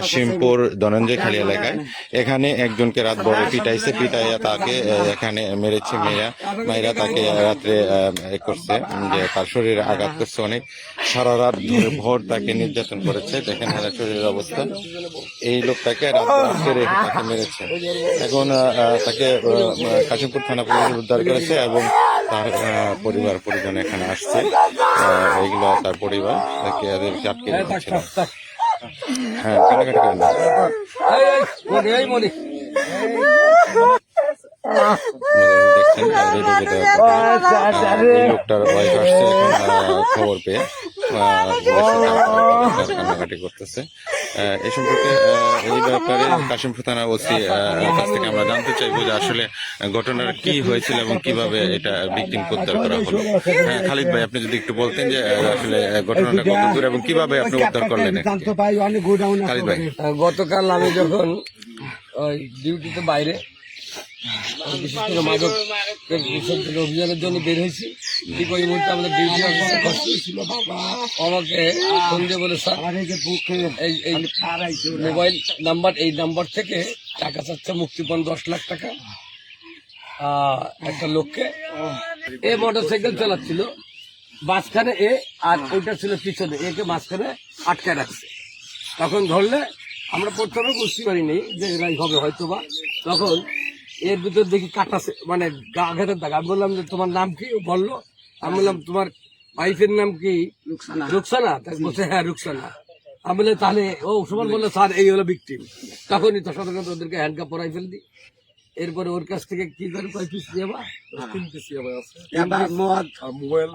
কাশিমপুর ধনঞ্জয় খালি এলাকায়। এখানে একজনকে রাত ভরে পিটাইছে, পিটাইয়া তাকে এখানে মেরেছে, মেয়েরা তাকে রাত্রে করছে যে তার শরীরে আঘাত করছে অনেক। সারা রাত ধরে ভোর তাকে নির্যাতন করেছে। দেখেন তার শরীরের অবস্থা। এই লোকটাকে রাত আটকে রেখে তাকে মেরেছে। এখন তাকে কাশিমপুর থানা পুলিশ উদ্ধার করেছে এবং তার পরিবার পরিজন এখানে আসছে। এইগুলো তার পরিবার তাকে এদেরকে আটকে রেখেছিল। হ্যাঁ, কান্নাকাটি করেন না। দেখছেন লোকটার ওয়াইফ আসছে খবর পেয়ে, কান্নাকাটি করতেছে। এই সম্পর্কে এই ব্যাপারে কাশিমপুর থানা ওসি কাছ থেকে আমরা জানতে চাইবো যে আসলে ঘটনার কি হয়েছিল এবং কিভাবে এটা ভিকটিম উদ্ধার করা হলো। হ্যাঁ, খালিদ ভাই, আপনি যদি একটু বলতেন যে আসলে ঘটনাটা কত দূর এবং কিভাবে আপনি উদ্ধার করলেন। খালিদ ভাই, গতকাল আমি যখন ডিউটিতে বাইরে বিশেষ করে মাদক অভিযানের জন্য বের হয়েছি, ঠিক ওই মুহূর্তে আমাদের ডিউটি অফিসার ছিল, আমাকে ফোন দিয়ে বলে স্যার এই মোবাইল নাম্বার, এই নাম্বার থেকে টাকা চাচ্ছে মুক্তিপণ 10 লাখ টাকা একটা লোককে। এ মোটরসাইকেল চালাচ্ছিল মাঝখানে, এ আর ওইটা ছিল পিছনে, একে মাঝখানে আটকায় রাখছে। তখন ধরলে আমরা প্রথমে বুঝতে পারিনি যে এরাই হবে হয়তো বা। তখন এর ভিতর দেখি কাটাছে, মানে আঘাতের দাগ। আমি বললাম যে তোমার নাম কি? ও বললো। আমি বললাম তোমার ওয়াইফের নাম কি? রুকসানা। তাকে বলছে হ্যাঁ রুকসানা। আমি বললাম তাহলে ও সমান বললো স্যার এই হলো ভিকটিম। তখনই তো সাধারণত ওদেরকে হ্যান্ডকাপ পরাই ফেল দিই। এরপরে ওর কাছ থেকে কি করে কয় পিস যাবা, 3 পিস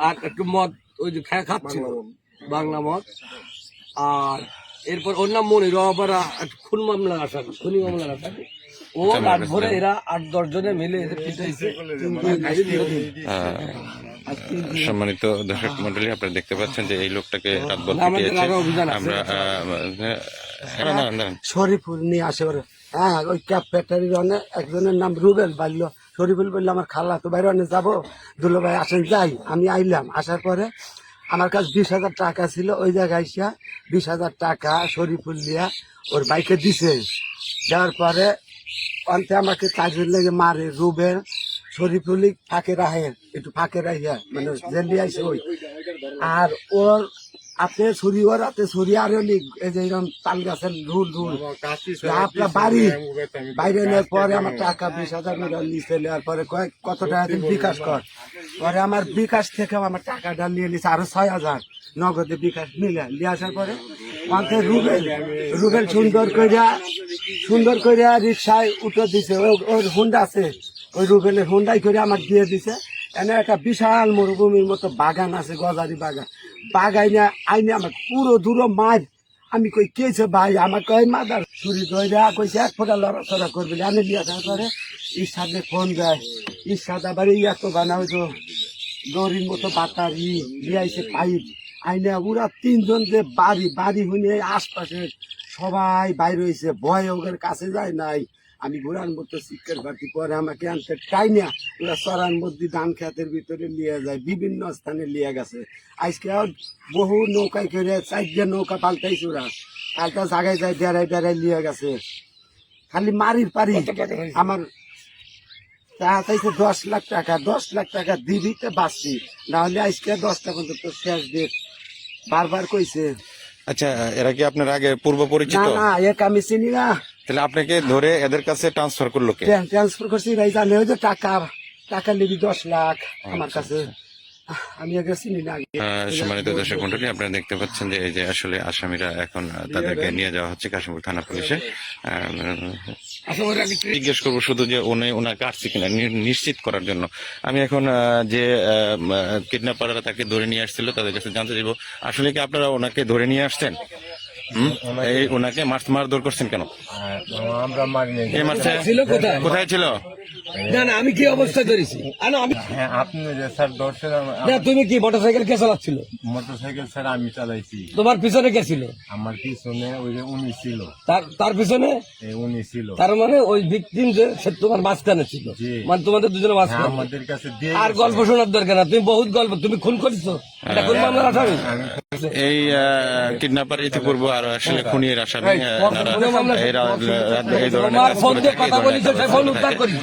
আর একটু মদ, ওই যে খাচ্ছিল বাংলা মদ। আর এরপর ওর নাম মনির, আবার খুন মামলার আসামি, খুনি মামলার আসামি। ও রাত ভরে এরা 8-10 জনে মিলে পিটাইছে। সম্মানিত দর্শক মন্ডলী, আপনারা দেখতে পাচ্ছেন যে এই লোকটাকে রাত ভর পিটিয়েছে। আমরা শরীফুল নিয়ে আসে, হ্যাঁ ওই ক্যাব ফ্যাক্টরির একজনের নাম রুবেল বাড়লো। শরীফুল বললো আমার খালা তো বাইরে অনেক যাবো, দুলো ভাই আসেন যাই। আমি আইলাম, আসার পরে আমার কাছে 20,000 টাকা ছিল। ওই জায়গায় 20,000 টাকা শরীফুল দিয়া ওর বাইকে দিছে। দেওয়ার পরে অন্তে আমাকে কাজের লেগে মারে। রুবেল শরীফুলি ফাঁকে রাখে, একটু ফাঁকে রাখিয়া মানে জেলি আইসে ওই। আর ওর হাতে ছুরি, ওর হাতে ছুরি, আর এই যে এরকম তাল গাছের ধুল আপনার বাড়ি বাইরে নেওয়ার পরে আমার টাকা 20,000 নিচে নেওয়ার পরে কত টাকা দিন বিকাশ কর। পরে আমার বিকাশ থেকে আমার টাকাটা নিয়ে নিচ্ছে আরো 6,000 নগদে বিকাশ নিলে। নিয়ে আসার পরে অন্তে রুবেল সুন্দর করিয়া রিক্সায় উঠে দিছে। ওর হুন্ডা আছে, ওই রুবেলের হুন্ডাই করে আমার দিয়ে দিছে। এনে একটা বিশাল মরুভূমির মতো বাগান আছে, গজারি বাগান। বাগাইনা আইনে আমার পুরো দূর মার। আমি কই কেছে ভাই, আমার কয় মাদার ছুরি ধরে কইছে 1 ফোঁটা লড়াচড়া করবে। আনে নিয়ে আসার পরে ঈর্ষাদে ফোন যায়। ঈর্ষাদ আবার তো বানা ওই তো দড়ির মতো বাতারি লিয়াইছে পাইপ আইনা। ওরা 3 জন যে বাড়ি হইনে আশপাশে সবাই বাইরে হয়েছে, ভয় ওদের কাছে যায় নাই। আমি ঘোরার মতো শিক্ষার পার্টি পরে আমাকে আনতে চাই না। ওরা চড়ার মধ্যে ধান খেতের ভিতরে নিয়ে যায়, বিভিন্ন স্থানে নিয়ে গেছে। আজকে বহু নৌকায় করে 4 নৌকা পাল্টাইছে। ওরা পাল্টা জায়গায় যায়, ডেরায় নিয়ে গেছে। খালি মারির পারি আমার চাইছে 10 লাখ টাকা। 10 লাখ টাকা দিবিতে বাঁচছি, না হলে আজকে 10টা পর্যন্ত শেষ ডেট বারবার কইছে। আচ্ছা, এরা কি আপনার আগে পূর্ব পরিচিত? না, এক আমি চিনি না। তাহলে আপনাকে ধরে এদের কাছে ট্রান্সফার করলো কে? ট্রান্সফার করছি ভাই, জানে ওই যে টাকা নিবি 10 লাখ আমার কাছে, আমি আগে চিনি না। সম্মানিত দর্শক মন্ডলী, আপনারা দেখতে পাচ্ছেন যে এই যে আসলে আসামিরা এখন তাদেরকে নিয়ে যাওয়া হচ্ছে কাশিমপুর থানা পুলিশে। জিজ্ঞেস করবো শুধু যে ওনাকে আসছে কিনা নিশ্চিত করার জন্য। আমি এখন যে কিডন্যাপাররা তাকে ধরে নিয়ে আসছিল তাদের কাছে জানতে চাইবো, আসলে কি আপনারা ওনাকে ধরে নিয়ে আসছেন? এই ওনাকে মারধর করছেন কেন? আমরা মারিনি। কোথায় ছিল? না না আমি কি অবস্থা করেছি আমি হ্যাঁ আপনি যে স্যার দর্শন না তুমি কি মোটরসাইকেল কে চালাচ্ছিল মোটরসাইকেল স্যার আমি চালাইছি, তোমার পিছনে কে ছিল আমার পিছনে ওই যে উনি ছিল, তার পিছনে উনি ছিল। তার মানে ওই ভিকটিম যে সে তোমার মাঝখানে ছিল, জি। মানে তোমাদের দুজনের হ্যাঁ, মাঝখানে। আমাদের কাছে দিয়ে আর গল্প শোনার দরকার না, তুমি বহুত গল্প, তুমি খুন করেছো, এটা কোন মামলার আসামি? এই কিডন্যাপার ইতিপূর্বে আরো আসলে খুনির আসামি কোনো মামলা এই ধরনের তোমার কাজ ফোন করে দিয়ে থাকে, কথা এই ধরনের বলিস, কাজ সে করে ফোন থাকে। উদ্ধার করিস।